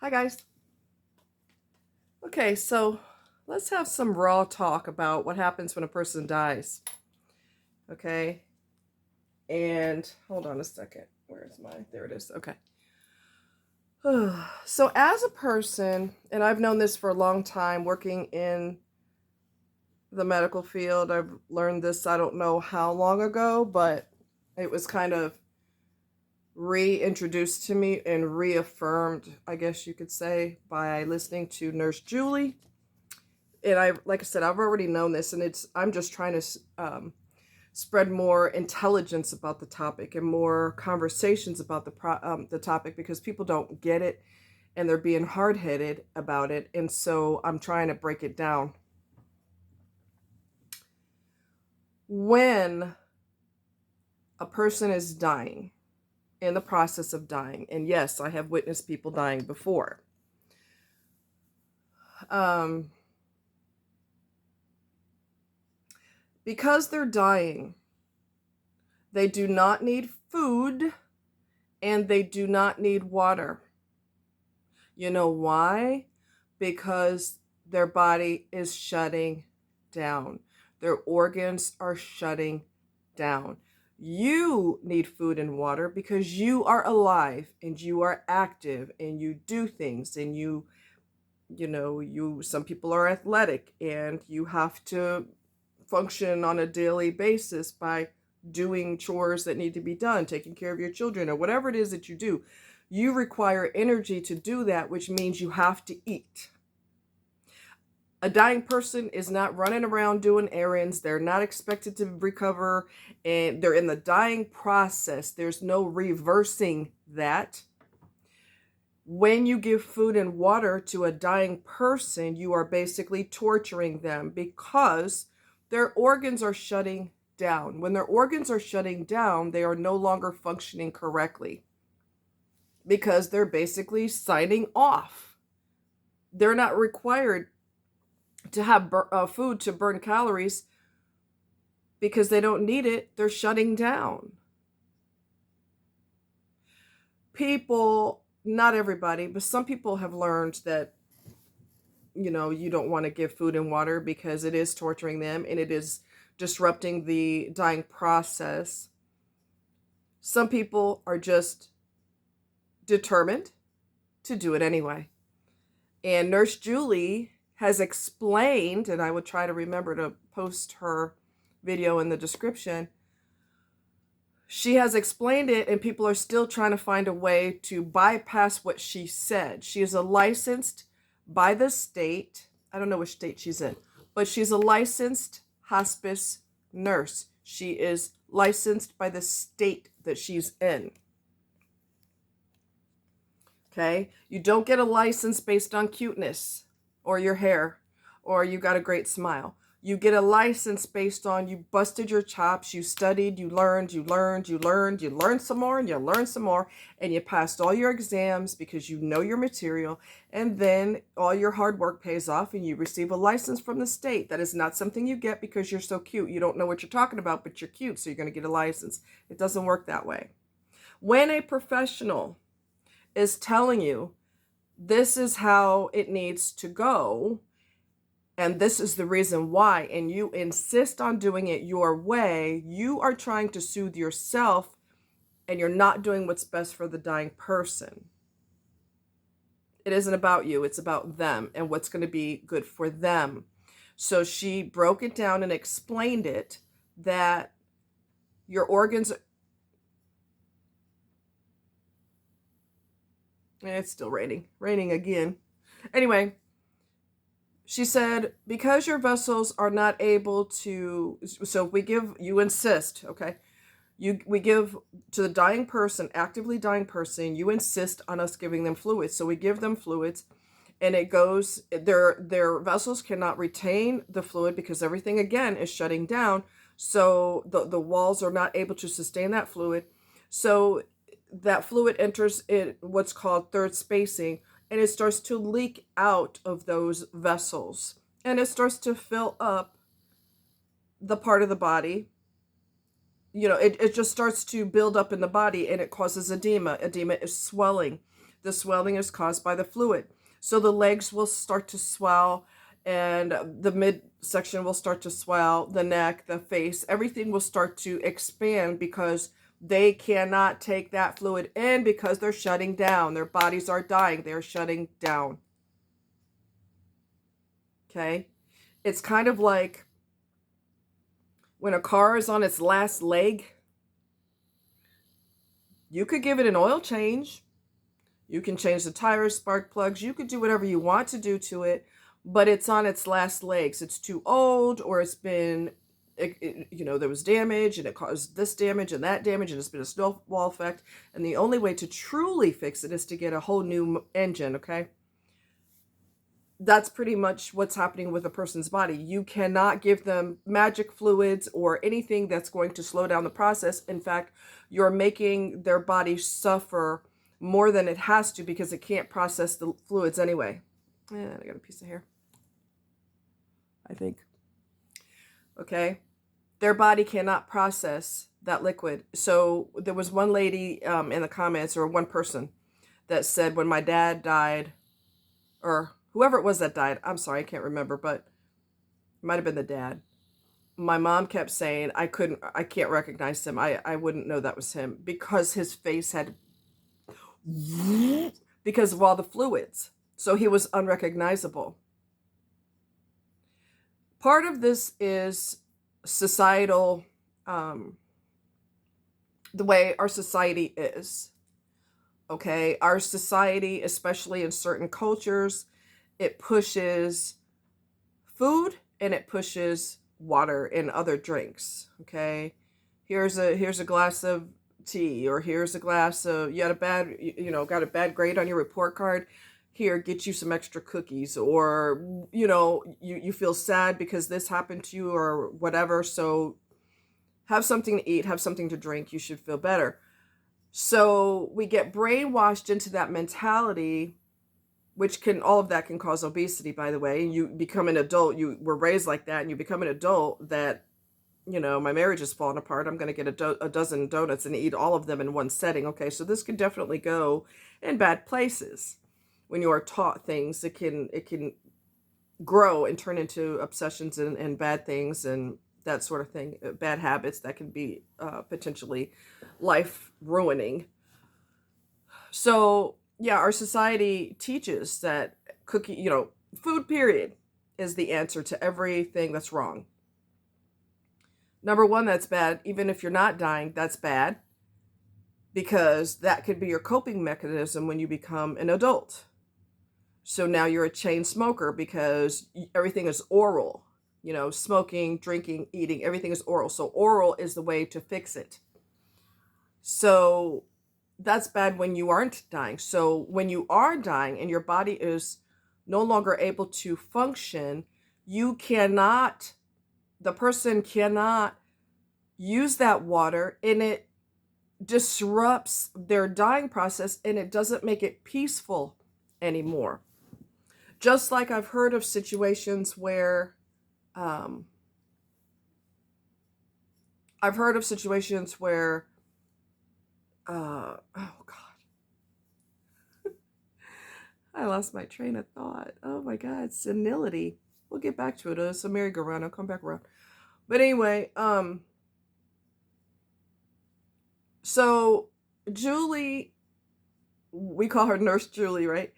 Hi guys. Okay, so let's have some raw talk about what happens when a person dies. Okay, and hold on a second. Where's my? There it is. Okay. So, as a person, and I've known this for a long time working in the medical field, I've learned this, I don't know how long ago, but it was kind of reintroduced to me and reaffirmed, I guess you could say, by listening to Nurse Julie. And like I said, I've already known this, and I'm just trying to spread more intelligence about the topic and more conversations about the topic, because people don't get it and they're being hard-headed about it, and so I'm trying to break it down. When a person is dying, in the process of dying, and yes, I have witnessed people dying before. Because they're dying, they do not need food and they do not need water. You know why? Because their body is shutting down. Their organs are shutting down. You need food and water because you are alive and you are active and you do things, and some people are athletic and you have to function on a daily basis by doing chores that need to be done, taking care of your children, or whatever it is that you do. You require energy to do that, which means you have to eat. A dying person is not running around doing errands. They're not expected to recover, and they're in the dying process. There's no reversing that. When you give food and water to a dying person, you are basically torturing them because their organs are shutting down. When their organs are shutting down, they are no longer functioning correctly because they're basically signing off. They're not required to have food to burn calories because they don't need it. They're shutting down. People, not everybody, but some people have learned that you don't want to give food and water because it is torturing them and it is disrupting the dying process. Some people are just determined to do it anyway. And Nurse Julie has explained, and I would try to remember to post her video in the description. She has explained it, and people are still trying to find a way to bypass what she said. She is a licensed by the state. I don't know which state she's in, but she's a licensed hospice nurse. She is licensed by the state that she's in. Okay? You don't get a license based on cuteness or your hair or you got a great smile. You get a license based on you busted your chops, you studied, you learned some more, and you learned some more, and you passed all your exams because you know your material, and then all your hard work pays off and you receive a license from the state. That is not something you get because you're so cute. You don't know what you're talking about, but you're cute, so you're going to get a license. It doesn't work that way. When a professional is telling you this is how it needs to go, and this is the reason why, and you insist on doing it your way, you are trying to soothe yourself, and you're not doing what's best for the dying person. It isn't about you, it's about them and what's going to be good for them. So she broke it down and explained it, that your organs, and it's still raining again. Anyway, she said, because your vessels are not able to, so we give, you insist, okay? We give to the dying person, actively dying person, you insist on us giving them fluids. So we give them fluids, and it goes, their vessels cannot retain the fluid because everything, again, is shutting down. So the walls are not able to sustain that fluid. So that fluid enters in what's called third spacing, and it starts to leak out of those vessels, and it starts to fill up the part of the body. It just starts to build up in the body, and it causes edema. Edema is swelling. The swelling is caused by the fluid. So the legs will start to swell, and the midsection will start to swell, the neck, the face, everything will start to expand because they cannot take that fluid in because they're shutting down. Their bodies are dying. They're shutting down. Okay? It's kind of like when a car is on its last leg, you could give it an oil change. You can change the tires, spark plugs. You could do whatever you want to do to it, but it's on its last legs. It's too old, or it's been, there was damage and it caused this damage and that damage, and it's been a snowball effect. And the only way to truly fix it is to get a whole new engine, okay? That's pretty much what's happening with a person's body. You cannot give them magic fluids or anything that's going to slow down the process. In fact, you're making their body suffer more than it has to because it can't process the fluids anyway. And I got a piece of hair, I think. Okay. Their body cannot process that liquid. So there was one lady in the comments, or one person, that said when my dad died, or whoever it was that died, I'm sorry, I can't remember, but it might have been the dad. My mom kept saying, I can't recognize him. I wouldn't know that was him because his face had, because of all the fluids. So he was unrecognizable. Part of this is societal, the way our society is. Okay, our society, especially in certain cultures, it pushes food and it pushes water and other drinks. Okay, here's a glass of tea, or here's a glass of, you had a bad, got a bad grade on your report card. Here, get you some extra cookies, or you feel sad because this happened to you or whatever. So have something to eat, have something to drink. You should feel better. So we get brainwashed into that mentality, which all of that can cause obesity, by the way. You become an adult, you were raised like that, and you become an adult that, my marriage is falling apart. I'm going to get a dozen donuts and eat all of them in one setting. Okay, so this can definitely go in bad places. When you are taught things, it can grow and turn into obsessions and bad things and that sort of thing, bad habits that can be potentially life ruining. So yeah, our society teaches that food period is the answer to everything that's wrong. Number one, that's bad. Even if you're not dying, that's bad, because that could be your coping mechanism when you become an adult. So now you're a chain smoker because everything is oral. Smoking, drinking, eating, everything is oral. So oral is the way to fix it. So that's bad when you aren't dying. So when you are dying and your body is no longer able to function, the person cannot use that water, and it disrupts their dying process, and it doesn't make it peaceful anymore. Just like I've heard of situations where oh God, I lost my train of thought. Oh my God, senility. We'll get back to it. It's a merry-go-round. I'll come back around. But anyway, so Julie, we call her Nurse Julie, right?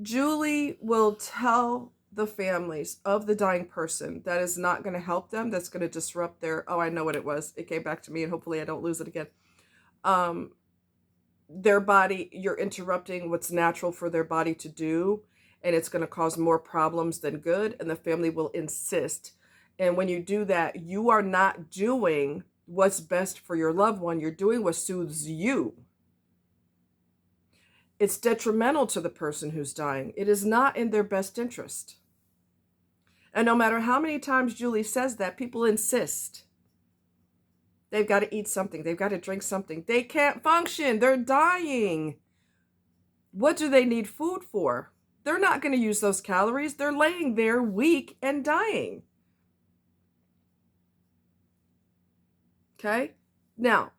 Julie will tell the families of the dying person that is not going to help them, that's going to disrupt I know what it was. It came back to me, and hopefully I don't lose it again. Their body, you're interrupting what's natural for their body to do, and it's going to cause more problems than good, and the family will insist. And when you do that, you are not doing what's best for your loved one. You're doing what soothes you. It's detrimental to the person who's dying. It is not in their best interest. And no matter how many times Julie says that, people insist. They've got to eat something. They've got to drink something. They can't function. They're dying. What do they need food for? They're not going to use those calories. They're laying there weak and dying. Okay? Now,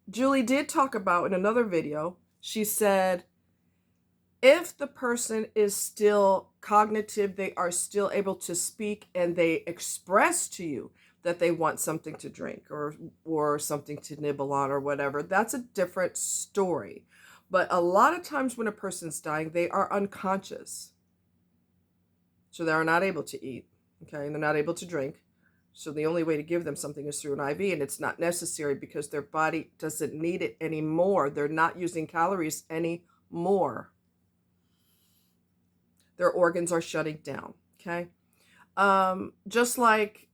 Julie did talk about in another video, she said If the person is still cognitive, they are still able to speak and they express to you that they want something to drink or something to nibble on or whatever, that's a different story. But a lot of times when a person's dying, they are unconscious. So they are not able to eat, okay, and they're not able to drink. So the only way to give them something is through an IV, and it's not necessary because their body doesn't need it anymore. They're not using calories anymore. Their organs are shutting down, okay? Just like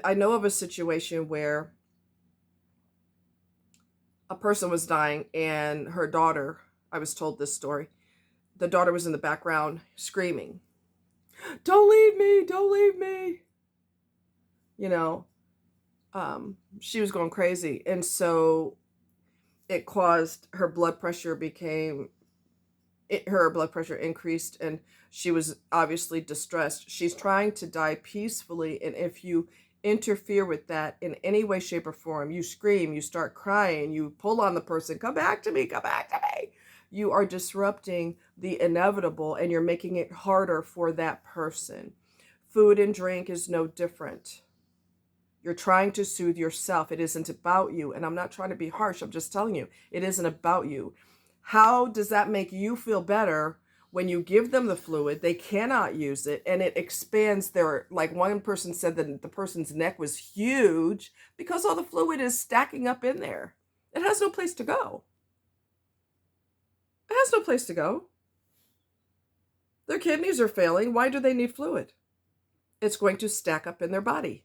I know of a situation where a person was dying and her daughter, I was told this story, the daughter was in the background screaming, "Don't leave me, don't leave me." You know, she was going crazy. And so it caused her blood pressure her blood pressure increased, and she was obviously distressed. She's trying to die peacefully, and if you interfere with that in any way, shape, or form, you scream, you start crying, you pull on the person, "Come back to me, come back to me," you are disrupting the inevitable and you're making it harder for that person. Food and drink is no different. You're trying to soothe yourself. It isn't about you. And I'm not trying to be harsh. I'm just telling you, it isn't about you. How does that make you feel better when you give them the fluid? They cannot use it, and it expands their, like one person said that the person's neck was huge because all the fluid is stacking up in there. It has no place to go. It has no place to go. Their kidneys are failing. Why do they need fluid? It's going to stack up in their body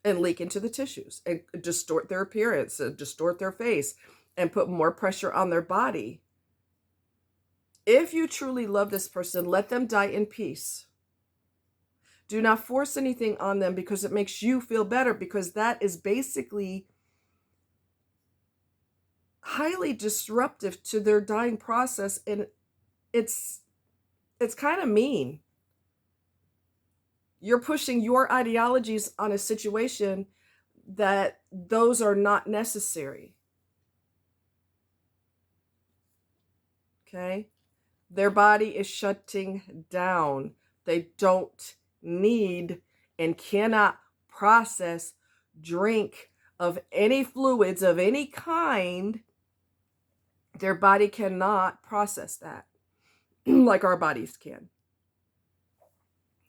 and leak into the tissues and distort their appearance, and distort their face, and put more pressure on their body. If you truly love this person, let them die in peace. Do not force anything on them because it makes you feel better, because that is basically highly disruptive to their dying process, and it's kind of mean. You're pushing your ideologies on a situation that those are not necessary. Okay? Their body is shutting down. They don't need and cannot process drink of any fluids of any kind. Their body cannot process that like our bodies can.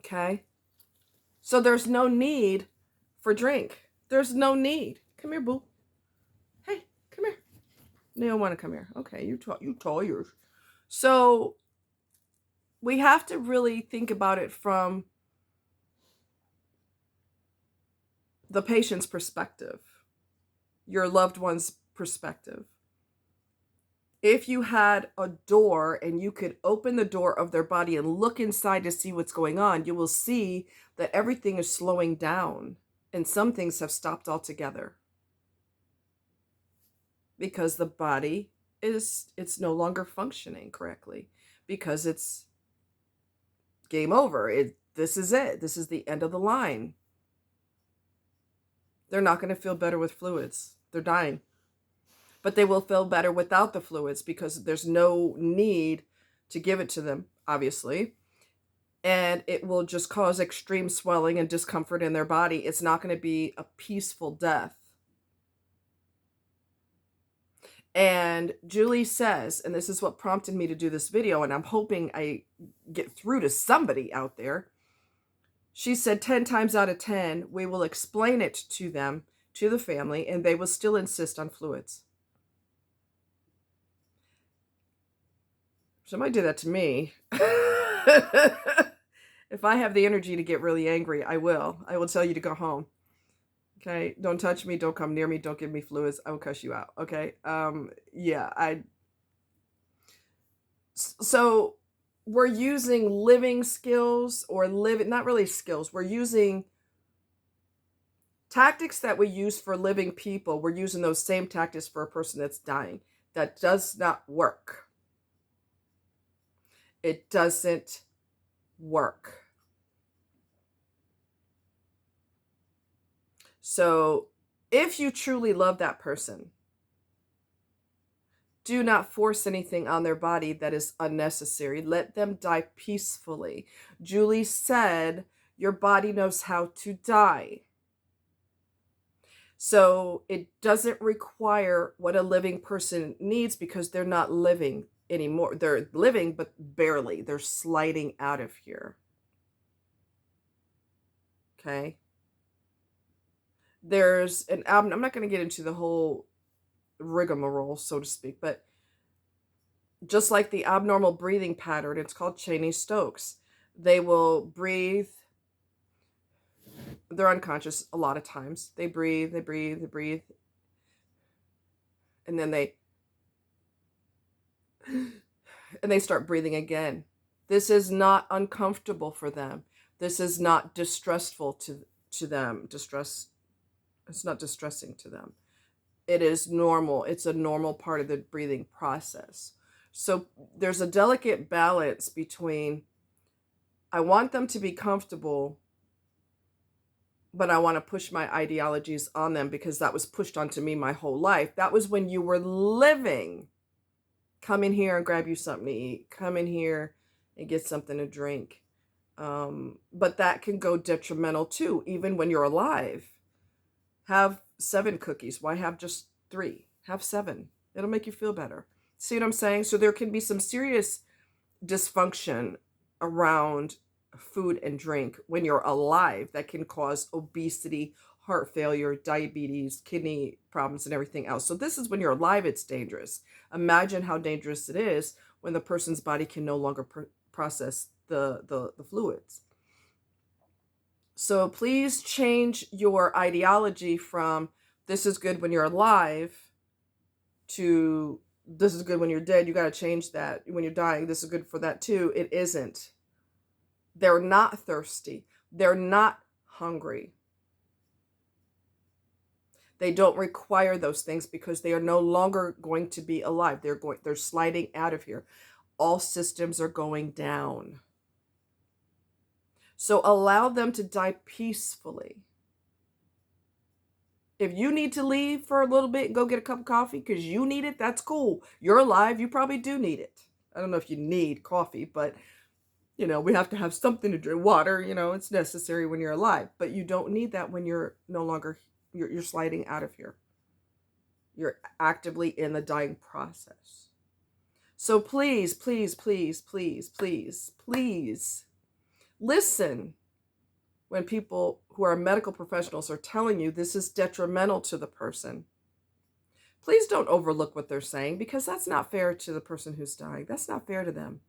Okay? So there's no need for drink. There's no need. Come here, boo. Hey, come here. You don't want to come here. Okay, you tired. So we have to really think about it from the patient's perspective, your loved one's perspective. If you had a door and you could open the door of their body and look inside to see what's going on, you will see that everything is slowing down and some things have stopped altogether because the body it's no longer functioning correctly, because it's game over. This is it. This is the end of the line. They're not going to feel better with fluids. They're dying. But they will feel better without the fluids because there's no need to give it to them, obviously. And it will just cause extreme swelling and discomfort in their body. It's not going to be a peaceful death. And Julie says, and this is what prompted me to do this video, and I'm hoping I get through to somebody out there. She said 10 times out of 10, we will explain it to them, to the family, and they will still insist on fluids. Somebody did that to me. If I have the energy to get really angry, I will. I will tell you to go home. Okay? Don't touch me. Don't come near me. Don't give me fluids. I will cuss you out. Okay? So we're using living skills, or not really skills. We're using tactics that we use for living people. We're using those same tactics for a person that's dying. That does not work. It doesn't work. So if you truly love that person, Do not force anything on their body that is unnecessary. Let them die peacefully. Julie said, your body knows how to die. So it doesn't require what a living person needs because they're not living anymore. They're living, but barely. They're sliding out of here. Okay. There's an I'm not going to get into the whole rigmarole, so to speak, but just like the abnormal breathing pattern, it's called Cheney-Stokes. They will breathe. They're unconscious a lot of times. They breathe, they breathe, they breathe. And then they start breathing again. This is not uncomfortable for them. This is not distressful to them. It's not distressing to them. It is normal. It's a normal part of the breathing process. So there's a delicate balance between, I want them to be comfortable, but I want to push my ideologies on them because that was pushed onto me my whole life. That was when you were living. Come in here and grab you something to eat. Come in here and get something to drink. But that can go detrimental too, even when you're alive. Have 7 cookies. Why have just 3? Have 7. It'll make you feel better. See what I'm saying? So there can be some serious dysfunction around food and drink when you're alive that can cause obesity, heart failure, diabetes, kidney problems, and everything else. So this is when you're alive, it's dangerous. Imagine how dangerous it is when the person's body can no longer process the fluids. So please change your ideology from this is good when you're alive to this is good when you're dead. You got to change that. When you're dying, this is good for that too. It isn't. They're not thirsty. They're not hungry. They don't require those things because they are no longer going to be alive. They're sliding out of here. All systems are going down. So allow them to die peacefully. If you need to leave for a little bit and go get a cup of coffee because you need it, that's cool. You're alive. You probably do need it. I don't know if you need coffee, but we have to have something to drink. Water, it's necessary when you're alive, but you don't need that when you're no longer, you're sliding out of here. You're actively in the dying process. So please, please, please, please, please, please listen when people who are medical professionals are telling you this is detrimental to the person. Please don't overlook what they're saying because that's not fair to the person who's dying. That's not fair to them.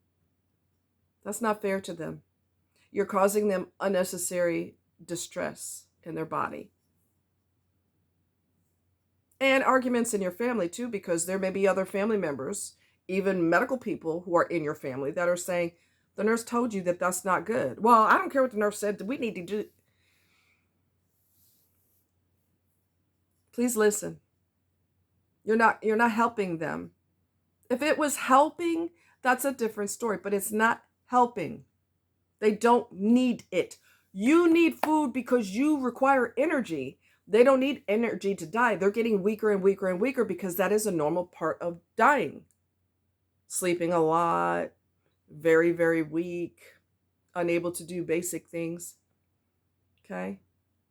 That's not fair to them. You're causing them unnecessary distress in their body. And arguments in your family too, because there may be other family members, even medical people who are in your family that are saying, the nurse told you that that's not good. Well, I don't care what the nurse said. We need to do. Please listen. You're not helping them. If it was helping, that's a different story, but it's not helping. They don't need it. You need food because you require energy. They don't need energy to die. They're getting weaker and weaker and weaker because that is a normal part of dying. Sleeping a lot, very, very weak, unable to do basic things. Okay?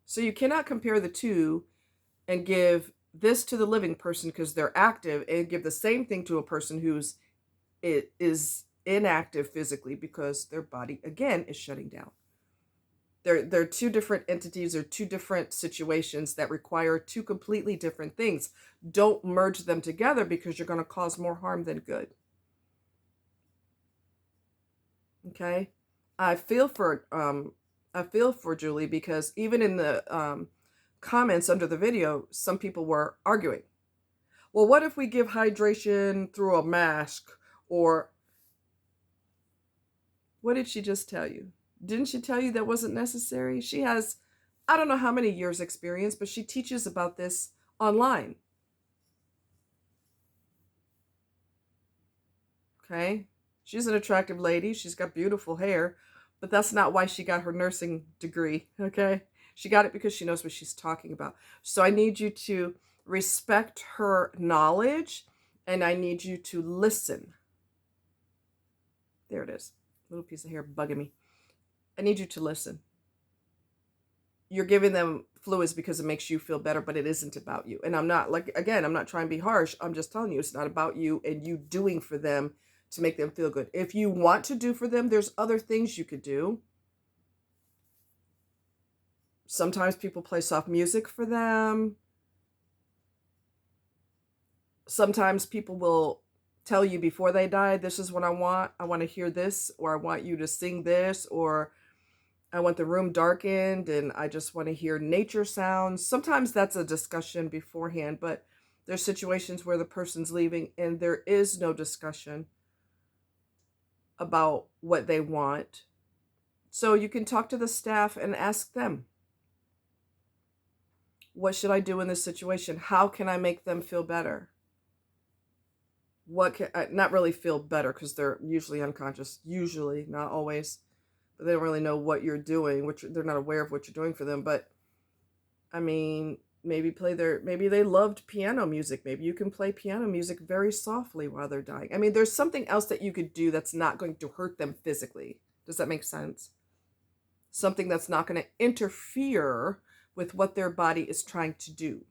So you cannot compare the two and give this to the living person because they're active and give the same thing to a person who's is inactive physically because their body again is shutting down. They're 2 different entities or 2 different situations that require 2 completely different things. Don't merge them together because you're going to cause more harm than good. Okay? I feel for Julie because even in the comments under the video, some people were arguing. Well, what if we give hydration through a mask? Or what did she just tell you? Didn't she tell you that wasn't necessary? She has, I don't know how many years experience, but she teaches about this online. Okay? She's an attractive lady. She's got beautiful hair, but that's not why she got her nursing degree. Okay? She got it because she knows what she's talking about. So I need you to respect her knowledge And I need you to listen. There it is. Little piece of hair bugging me. I need you to listen. You're giving them fluids because it makes you feel better, but it isn't about you. And I'm not, like, again, I'm not trying to be harsh. I'm just telling you it's not about you and you doing for them to make them feel good. If you want to do for them, there's other things you could do. Sometimes people play soft music for them. Sometimes people will tell you before they die, this is what I want. I want to hear this, or I want you to sing this, or I want the room darkened and I just want to hear nature sounds. Sometimes that's a discussion beforehand, but there's situations where the person's leaving and there is no discussion about what they want. So you can talk to the staff and ask them, what should I do in this situation? How can I make them feel better? What can not really feel better, because they're usually unconscious, usually, not always, but they don't really know what you're doing, which they're not aware of what you're doing for them. But I mean, maybe maybe they loved piano music. Maybe you can play piano music very softly while they're dying. I mean, there's something else that you could do that's not going to hurt them physically. Does that make sense? Something that's not going to interfere with what their body is trying to do.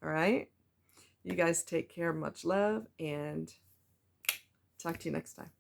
All right? You guys take care. Much love, and talk to you next time.